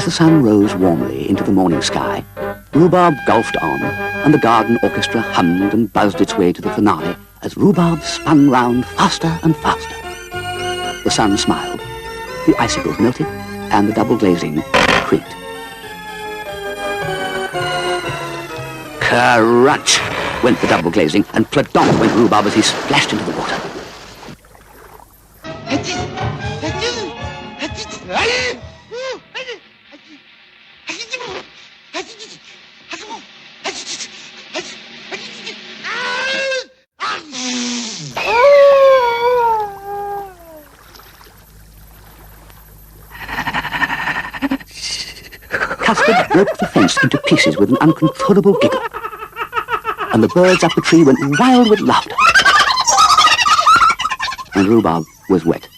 the sun rose warmly into the morning sky, Rhubarb golfed on, and the garden orchestra hummed and buzzed its way to the finale as Rhubarb spun round faster and faster. The sun smiled, the icicles melted, and the double glazing creaked. Crunch went the double glazing, and pladonk went Rhubarb as he splashed into the water. Custard broke the fence into pieces with an uncontrollable giggle, and the birds up the tree went wild with laughter, and Rhubarb was wet.